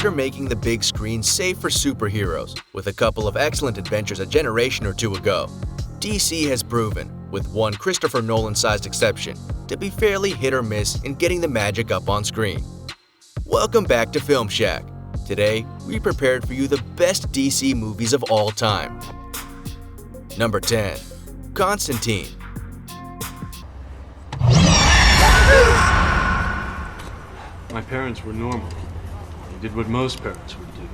after making the big screen safe for superheroes with a couple of excellent adventures a generation or two ago, DC has proven, with one Christopher Nolan-sized exception, to be fairly hit or miss in getting the magic up on screen. Welcome back to FilmShack. Today, we prepared for you the best DC movies of all time. Number 10. Constantine. My parents were normal. They did what most parents would do.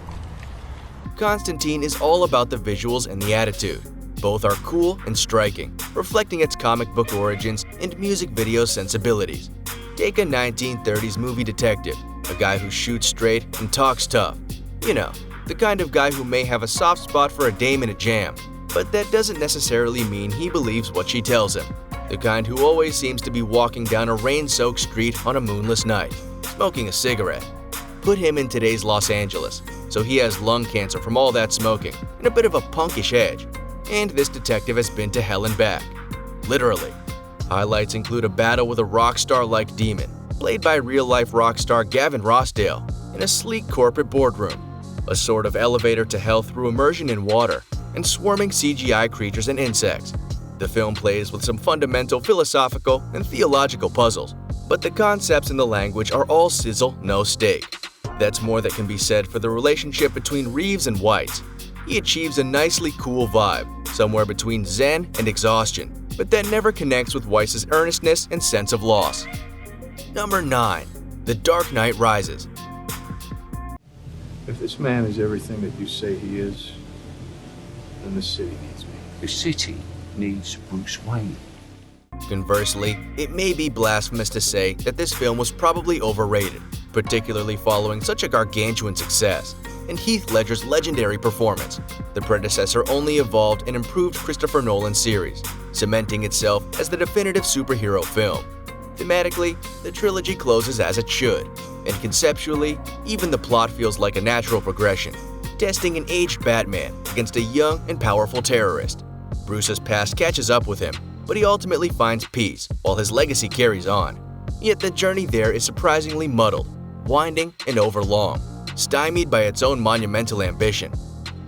Constantine is all about the visuals and the attitude. Both are cool and striking, reflecting its comic book origins and music video sensibilities. Take a 1930s movie detective, a guy who shoots straight and talks tough. You know, the kind of guy who may have a soft spot for a dame in a jam, but that doesn't necessarily mean he believes what she tells him. The kind who always seems to be walking down a rain-soaked street on a moonless night, smoking a cigarette. Put him in today's Los Angeles, so he has lung cancer from all that smoking and a bit of a punkish edge. And this detective has been to hell and back. Literally. Highlights include a battle with a rock star-like demon, played by real-life rock star Gavin Rossdale, in a sleek corporate boardroom, a sort of elevator to hell through immersion in water, and swarming CGI creatures and insects. The film plays with some fundamental philosophical and theological puzzles, but the concepts and the language are all sizzle, no steak. That's more that can be said for the relationship between Reeves and Weitz. He achieves a nicely cool vibe, somewhere between zen and exhaustion, but that never connects with Weitz's earnestness and sense of loss. Number 9. The Dark Knight Rises. If this man is everything that you say he is, then the city needs me. The city needs Bruce Wayne. Conversely, it may be blasphemous to say that this film was probably overrated, particularly following such a gargantuan success, and Heath Ledger's legendary performance. The predecessor only evolved and improved Christopher Nolan's series, cementing itself as the definitive superhero film. Thematically, the trilogy closes as it should, and conceptually, even the plot feels like a natural progression, testing an aged Batman against a young and powerful terrorist. Bruce's past catches up with him, but he ultimately finds peace while his legacy carries on. Yet the journey there is surprisingly muddled, winding, and overlong, stymied by its own monumental ambition.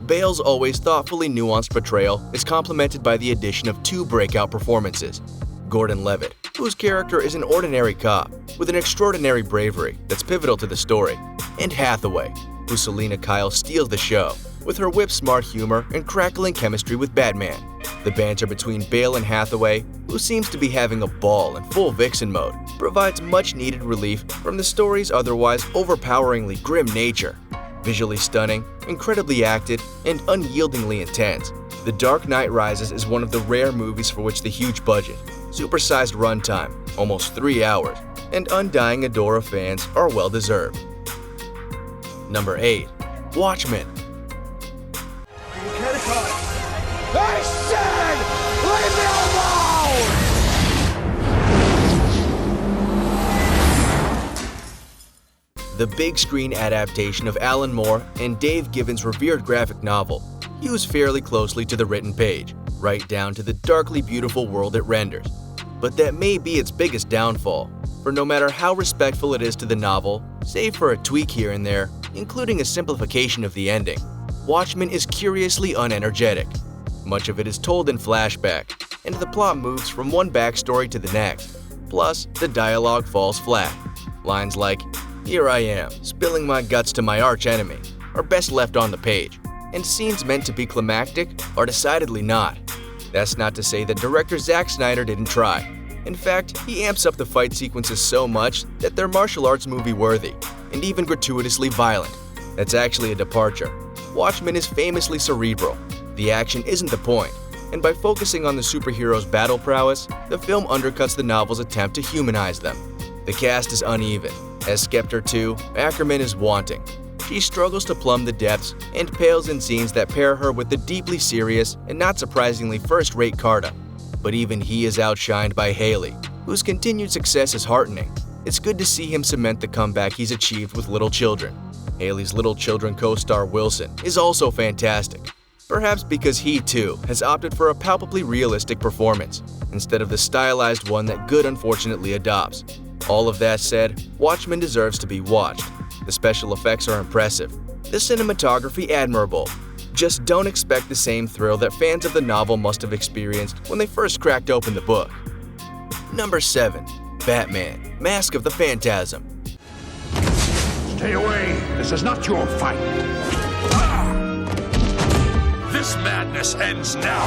Bale's always thoughtfully nuanced portrayal is complemented by the addition of two breakout performances: Gordon-Levitt, whose character is an ordinary cop with an extraordinary bravery that's pivotal to the story, and Hathaway, who Selina Kyle steals the show with her whip-smart humor and crackling chemistry with Batman. The banter between Bale and Hathaway, who seems to be having a ball in full vixen mode, provides much-needed relief from the story's otherwise overpoweringly grim nature. Visually stunning, incredibly acted, and unyieldingly intense, The Dark Knight Rises is one of the rare movies for which the huge budget, supersized runtime, almost 3 hours, and undying adore of fans are well-deserved. Number 8. WATCHMEN. I said, leave me alone! The big screen adaptation of Alan Moore and Dave Gibbons' revered graphic novel hews fairly closely to the written page, right down to the darkly beautiful world it renders. But that may be its biggest downfall, for no matter how respectful it is to the novel, save for a tweak here and there, including a simplification of the ending, WATCHMEN is curiously unenergetic. Much of it is told in flashback, and the plot moves from one backstory to the next. Plus, the dialogue falls flat. Lines like, "Here I am, spilling my guts to my arch-enemy," are best left on the page, and scenes meant to be climactic are decidedly not. That's not to say that director Zack Snyder didn't try. In fact, he amps up the fight sequences so much that they're martial arts movie-worthy, and even gratuitously violent. That's actually a departure. WATCHMEN is famously cerebral. The action isn't the point, and by focusing on the superheroes' battle prowess, the film undercuts the novel's attempt to humanize them. The cast is uneven. As Skeptor 2, Ackerman is wanting. She struggles to plumb the depths and pales in scenes that pair her with the deeply serious and not surprisingly first-rate Carter. But even he is outshined by Haley, whose continued success is heartening. It's good to see him cement the comeback he's achieved with Little Children. Haley's Little Children co-star Wilson is also fantastic. Perhaps because he, too, has opted for a palpably realistic performance, instead of the stylized one that Good unfortunately adopts. All of that said, WATCHMEN deserves to be watched. The special effects are impressive, the cinematography admirable. Just don't expect the same thrill that fans of the novel must have experienced when they first cracked open the book. Number 7. Batman: Mask of the Phantasm. Stay away. This is not your fight. This madness ends now.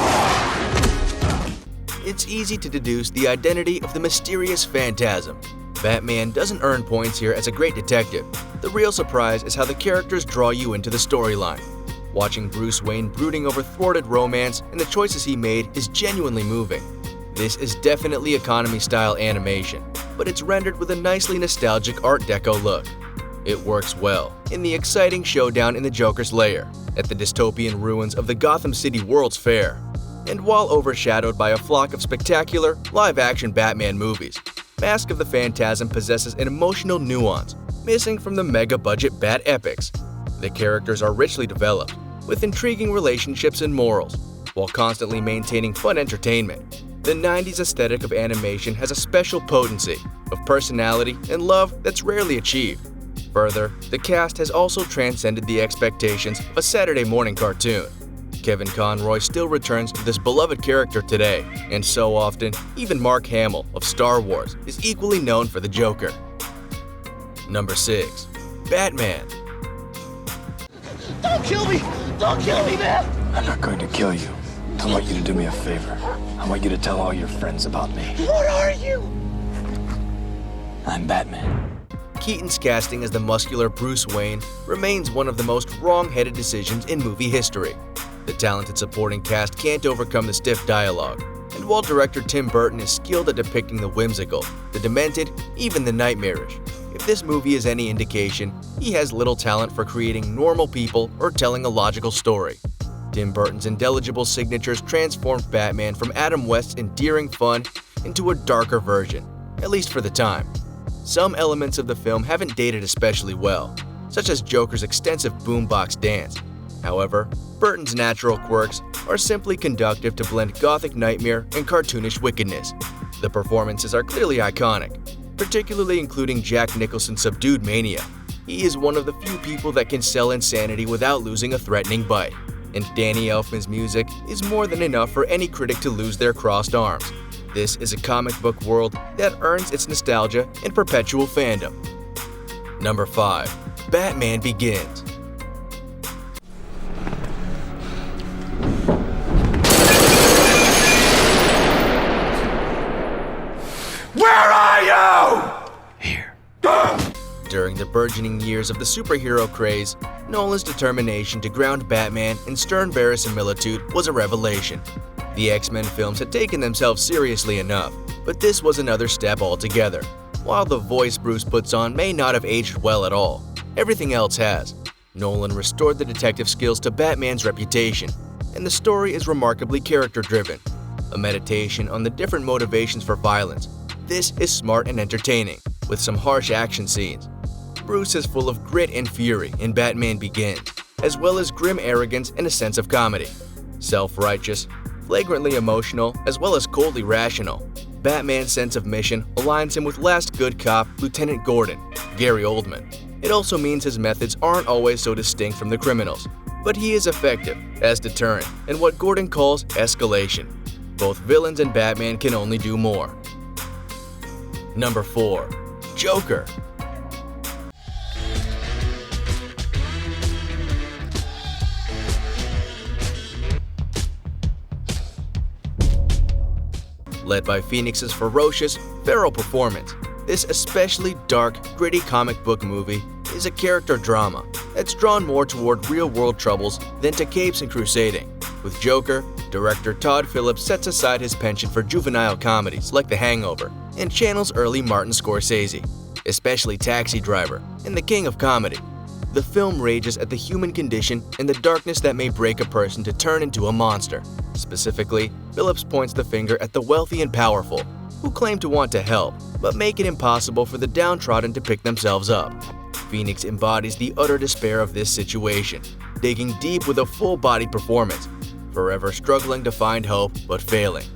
It's easy to deduce the identity of the mysterious Phantasm. Batman doesn't earn points here as a great detective. The real surprise is how the characters draw you into the storyline. Watching Bruce Wayne brooding over thwarted romance and the choices he made is genuinely moving. This is definitely economy-style animation, but it's rendered with a nicely nostalgic Art Deco look. It works well in the exciting showdown in the Joker's lair, at the dystopian ruins of the Gotham City World's Fair, and while overshadowed by a flock of spectacular, live-action Batman movies, Mask of the Phantasm possesses an emotional nuance missing from the mega-budget Bat epics. The characters are richly developed, with intriguing relationships and morals, while constantly maintaining fun entertainment. The 90s aesthetic of animation has a special potency of personality and love that's rarely achieved. Further, the cast has also transcended the expectations of a Saturday morning cartoon. Kevin Conroy still returns to this beloved character today, and so often, even Mark Hamill of Star Wars is equally known for the Joker. Number 6. Batman. Don't kill me! Don't kill me, man! I'm not going to kill you. I want you to do me a favor. I want you to tell all your friends about me. What are you? I'm Batman. Keaton's casting as the muscular Bruce Wayne remains one of the most wrong-headed decisions in movie history. The talented supporting cast can't overcome the stiff dialogue, and while director Tim Burton is skilled at depicting the whimsical, the demented, even the nightmarish, if this movie is any indication, he has little talent for creating normal people or telling a logical story. Tim Burton's indelible signatures transformed Batman from Adam West's endearing fun into a darker version, at least for the time. Some elements of the film haven't dated especially well, such as Joker's extensive boombox dance. However, Burton's natural quirks are simply conducive to blend gothic nightmare and cartoonish wickedness. The performances are clearly iconic, particularly including Jack Nicholson's subdued mania. He is one of the few people that can sell insanity without losing a threatening bite, and Danny Elfman's music is more than enough for any critic to lose their crossed arms. This is a comic book world that earns its nostalgia and perpetual fandom. Number 5. Batman Begins. Where are you? Here. During the burgeoning years of the superhero craze, Nolan's determination to ground Batman in stern verisimilitude was a revelation. The X-Men films had taken themselves seriously enough, but this was another step altogether. While the voice Bruce puts on may not have aged well at all, everything else has. Nolan restored the detective skills to Batman's reputation, and the story is remarkably character-driven. A meditation on the different motivations for violence, this is smart and entertaining, with some harsh action scenes. Bruce is full of grit and fury in Batman Begins, as well as grim arrogance and a sense of comedy. Self-righteous, flagrantly emotional, as well as coldly rational, Batman's sense of mission aligns him with last good cop Lieutenant Gordon, Gary Oldman. It also means his methods aren't always so distinct from the criminals, but he is effective as deterrent in what Gordon calls escalation. Both villains and Batman can only do more. Number 4. Joker. Led by Phoenix's ferocious, feral performance, this especially dark, gritty comic book movie is a character drama that's drawn more toward real-world troubles than to capes and crusading. With Joker, director Todd Phillips sets aside his penchant for juvenile comedies like The Hangover and channels early Martin Scorsese, especially Taxi Driver and The King of Comedy. The film rages at the human condition and the darkness that may break a person to turn into a monster. Specifically, Phillips points the finger at the wealthy and powerful, who claim to want to help, but make it impossible for the downtrodden to pick themselves up. Phoenix embodies the utter despair of this situation, digging deep with a full-bodied performance, forever struggling to find hope but failing.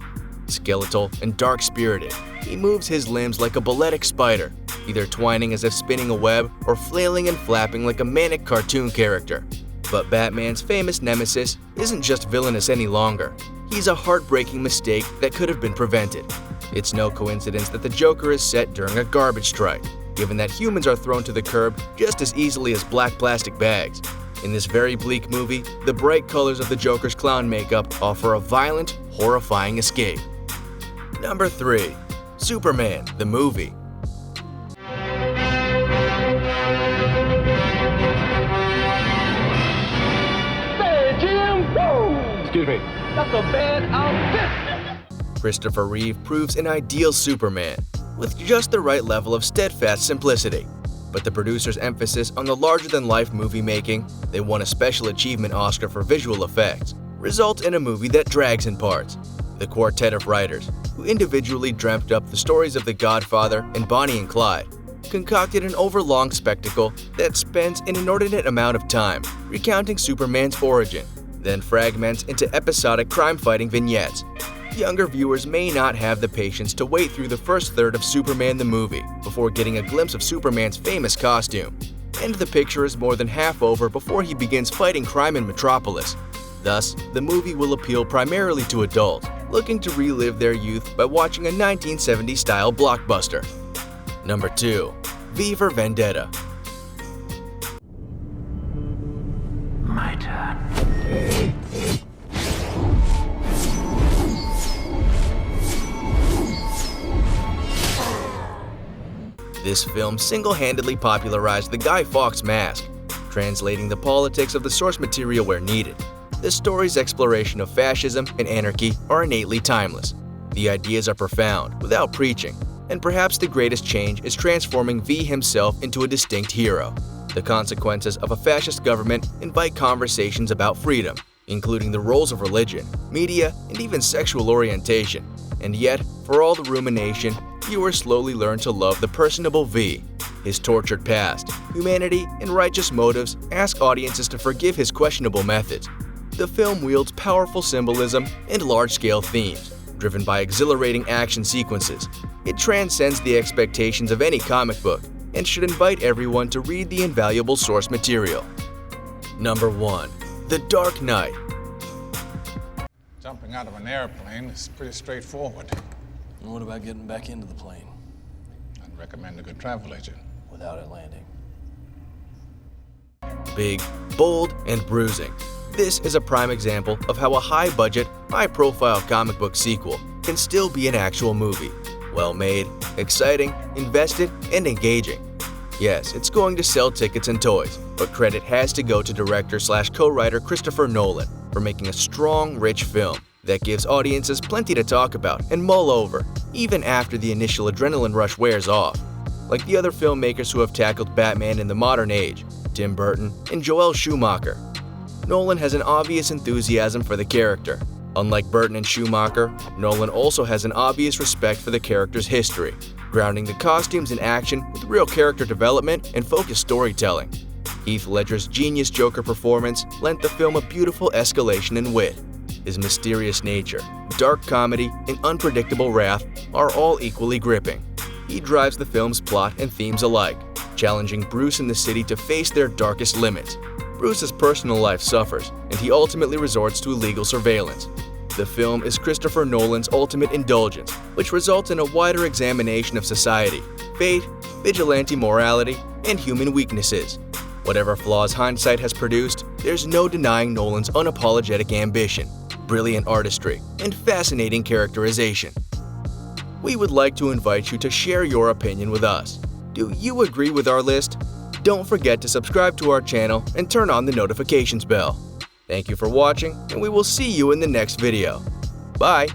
Skeletal and dark-spirited, he moves his limbs like a balletic spider, either twining as if spinning a web or flailing and flapping like a manic cartoon character. But Batman's famous nemesis isn't just villainous any longer. He's a heartbreaking mistake that could have been prevented. It's no coincidence that the Joker is set during a garbage strike, given that humans are thrown to the curb just as easily as black plastic bags. In this very bleak movie, the bright colors of the Joker's clown makeup offer a violent, horrifying escape. Number 3. Superman, the movie. Hey, Jim! Whoa! Excuse me. That's a bad outfit! Christopher Reeve proves an ideal Superman, with just the right level of steadfast simplicity. But the producer's emphasis on the larger-than-life movie making, they won a Special Achievement Oscar for visual effects, results in a movie that drags in parts. The quartet of writers, who individually dreamt up the stories of The Godfather and Bonnie and Clyde, concocted an overlong spectacle that spends an inordinate amount of time recounting Superman's origin, then fragments into episodic crime-fighting vignettes. Younger viewers may not have the patience to wait through the first third of Superman the movie before getting a glimpse of Superman's famous costume, and the picture is more than half over before he begins fighting crime in Metropolis. Thus, the movie will appeal primarily to adults looking to relive their youth by watching a 1970s-style blockbuster. Number 2. V for Vendetta. My turn. This film single-handedly popularized the Guy Fawkes mask, translating the politics of the source material where needed. The story's exploration of fascism and anarchy are innately timeless. The ideas are profound, without preaching, and perhaps the greatest change is transforming V himself into a distinct hero. The consequences of a fascist government invite conversations about freedom, including the roles of religion, media, and even sexual orientation. And yet, for all the rumination, viewers slowly learn to love the personable V. His tortured past, humanity, and righteous motives ask audiences to forgive his questionable methods. The film wields powerful symbolism and large-scale themes, driven by exhilarating action sequences. It transcends the expectations of any comic book and should invite everyone to read the invaluable source material. Number 1. The Dark Knight. Jumping out of an airplane is pretty straightforward. And what about getting back into the plane I'd recommend a good travel agent. without it landing? Big, bold, and bruising. This is a prime example of how a high-budget, high-profile comic book sequel can still be an actual movie. Well-made, exciting, invested, and engaging. Yes, it's going to sell tickets and toys, but credit has to go to director/co-writer Christopher Nolan for making a strong, rich film that gives audiences plenty to talk about and mull over, even after the initial adrenaline rush wears off. Like the other filmmakers who have tackled Batman in the modern age, Tim Burton and Joel Schumacher, Nolan has an obvious enthusiasm for the character. Unlike Burton and Schumacher, Nolan also has an obvious respect for the character's history, grounding the costumes in action with real character development and focused storytelling. Heath Ledger's genius Joker performance lent the film a beautiful escalation in wit. His mysterious nature, dark comedy, and unpredictable wrath are all equally gripping. He drives the film's plot and themes alike, challenging Bruce and the city to face their darkest limits. Bruce's personal life suffers, and he ultimately resorts to illegal surveillance. The film is Christopher Nolan's ultimate indulgence, which results in a wider examination of society, fate, vigilante morality, and human weaknesses. Whatever flaws hindsight has produced, there's no denying Nolan's unapologetic ambition, brilliant artistry, and fascinating characterization. We would like to invite you to share your opinion with us. Do you agree with our list? Don't forget to subscribe to our channel and turn on the notifications bell. Thank you for watching, and we will see you in the next video. Bye!